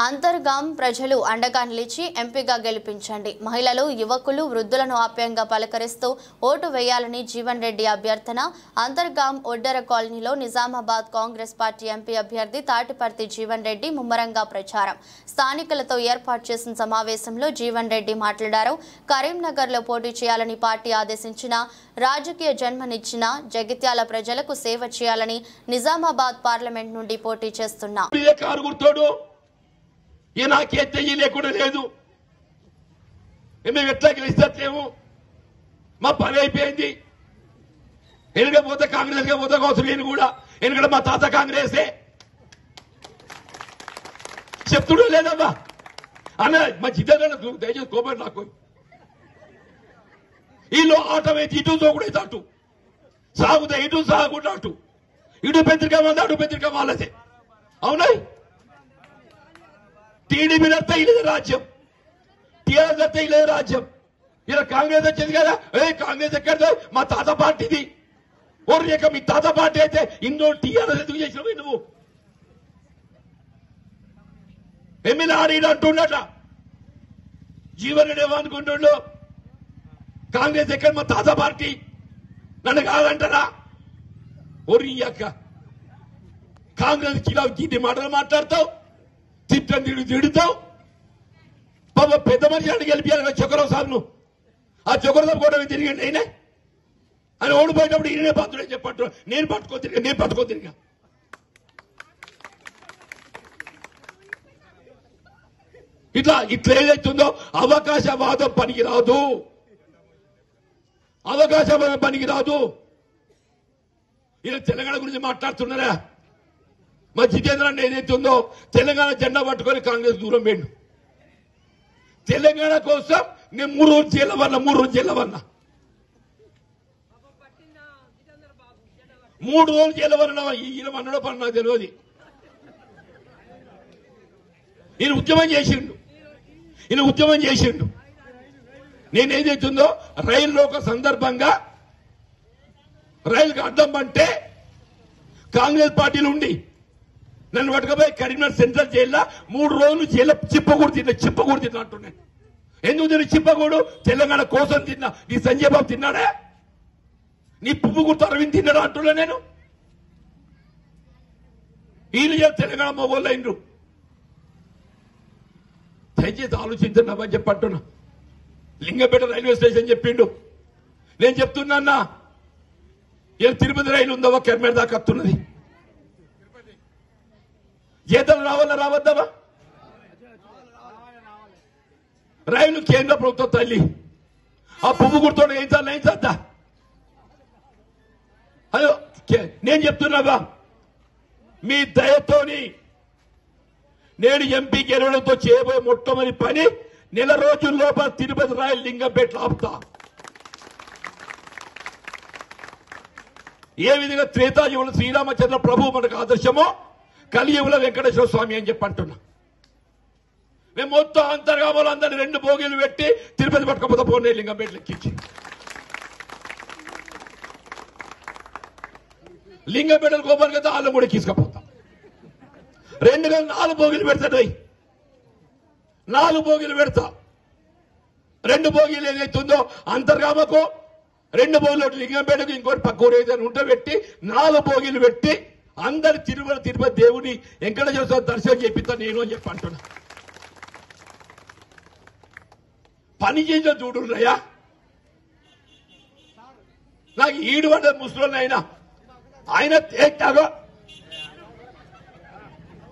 అంతర్గాం ప్రజలు అండగా నిలిచి ఎంపీగా గెలిపించండి. మహిళలు, యువకులు, వృద్ధులను ఆప్యాయంగా పలకరిస్తూ ఓటు వేయాలని జీవన్ రెడ్డి అభ్యర్థన. అంతర్గాం ఒడ్డెర కాలనీలో నిజామాబాద్ కాంగ్రెస్ పార్టీ ఎంపీ అభ్యర్థి తాటిపర్తి జీవన్ రెడ్డి ముమ్మరంగా ప్రచారం. స్థానికులతో ఏర్పాటు చేసిన సమావేశంలో జీవన్ రెడ్డి మాట్లాడారు. కరీంనగర్లో పోటీ చేయాలని పార్టీ ఆదేశించిన, రాజకీయ జన్మనిచ్చిన జగిత్యాల ప్రజలకు సేవ చేయాలని నిజామాబాద్ పార్లమెంట్ నుండి పోటీ చేస్తున్నా నాకైతే లేకుండా లేదు. మేము ఎట్లా గెలిస్తలేము, మా పని అయిపోయింది. ఎన్నిక పోతే కాంగ్రెస్ పోతే కోసం నేను కూడా ఎందుకంటే మా తాత కాంగ్రెసే చెప్తుడో లేదమ్మా అన్న. మా జిద్దా దయచేసి కోపం నాకు వీళ్ళు ఆటమైతే ఇటు సోకుడైతే అటు సాగుతా, ఇటు సాగుంటా అటు, ఇటు పెద్దరిక మంది అటు పెద్దరిక వాళ్ళదే. అవునా? టీడీపీ దత్త ఇలేదు రాజ్యం, టీఆర్ఎస్ దత్త ఇలేదు రాజ్యం. ఇలా కాంగ్రెస్ వచ్చింది కదా, కాంగ్రెస్ ఎక్కడదో మా తాత పార్టీది. ఓర్రేక మీ తాత పార్టీ అయితే ఇందులో టీఆర్ఎస్ ఎందుకు చేసినావు నువ్వు? ఎమ్మెల్యే ఆడీడు అంటున్నట జీవన్ రెడ్డి ఏమనుకుంటుండో, కాంగ్రెస్ ఎక్కడ మా తాత పార్టీ నన్ను కాదంటారా? ఓర్రియాక కాంగ్రెస్ కిలా గిన్ని మాటలు మాట్లాడతావు, తిట్టని తిడుతావు. పాప పెద్ద మనిషి అని గెలిపించాలి చొక్కరావు సార్ను. ఆ చొక్కరావు కూడా తిరిగండి అయినా అని ఓడిపోయేటప్పుడు ఈయనే పాత్రుడని చెప్పట్టు నేను పట్టుకో తిరిగా. ఇట్లా ఏదైతుందో అవకాశవాదం పనికిరాదు, అవకాశవాదం పనికిరాదు. ఇలా తెలంగాణ గురించి మాట్లాడుతున్నారా? మా జితేంద్ర ఏదైతుందో తెలంగాణ జెండా పట్టుకొని కాంగ్రెస్ దూరం పోయిండు. తెలంగాణ కోసం నేను 3 రోజులు జైలు వన్నా 3 రోజులు జైలు వన్నా 3 రోజులు జైలు వన్నా. ఈయన వన్నడో పని నాకు తెలియదు. ఈయన ఉద్యమం చేసిండు. నేనేదైతుందో రైల్లో ఒక సందర్భంగా రైలుకి అడ్డం అంటే కాంగ్రెస్ పార్టీలు ఉండి నన్ను పట్టుకపోయి కరీంనగర్ సెంట్రల్ జైల్లో 3 రోజులు జైల్లో చిప్పకూడు తిన్నా అంటున్నాను. ఎందుకు తిన్న చిప్పకూడు? తెలంగాణ కోసం తిన్నా. నీ సంజయ్ బాబు తిన్నాడా? నీ పువ్వుకూడు అరవింద్ తిన్నాడా అంటున్నా నేను. వీళ్ళు తెలంగాణ మొగోళ్ళు అయినరు. దయచేసి ఆలోచించండి చెప్పంటున్నా. లింగపేట రైల్వే స్టేషన్ చెప్పిండు. నేను చెప్తున్నా, ఇలా తిరుపతి రైలు ఉందవా కెర్మేట దాకా వస్తున్నది. జీతాలు రావద్దామా? రైలు కేంద్ర ప్రభుత్వం తల్లి. ఆ పువ్వు గుర్తు ఏం చేద్దా? అయ్యో నేను చెప్తున్నావా, మీ దయతోని నేను ఎంపీ గెలవడంతో చేయబోయే మొట్టమొదటి పని నెల రోజుల లోపల తిరుపతి రైలు లింగంపేటలో ఆపుతా. ఏ విధంగా త్రేతాయుగంలో శ్రీరామచంద్ర ప్రభు మనకు ఆదర్శమో కలియుగంలో వెంకటేశ్వర స్వామి అని చెప్పి అంటున్నా. మేము మొత్తం అంతర్గామలో అందరినీ 2 బోగీలు పెట్టి తిరుపతి పట్టుకపోతే పోనీ లింగంపేట లెక్కించి లింగంపేటలు కోపానికి అయితే వాళ్ళు కూడా తీసుకుపోతాం. 4 బోగీలు పెడతాడు. 4 బోగీలు పెడతా. 2 బోగీలు ఏదైతుందో అంతర్గామకు, 2 బోగీలు లింగంపేటకు, ఇంకోటి పక్క ఏదైనా ఉంటే పెట్టి 4 బోగీలు పెట్టి అందరు తిరుపతి దేవుని వెంకటేశ్వర స్వామి దర్శనం చేపిస్తా నేను అని చెప్పి అంటున్నా. పని చేసిన చూడున్నాయా? నాకు ఈడు పడ్డ ముసలోళ్ళు ఆయన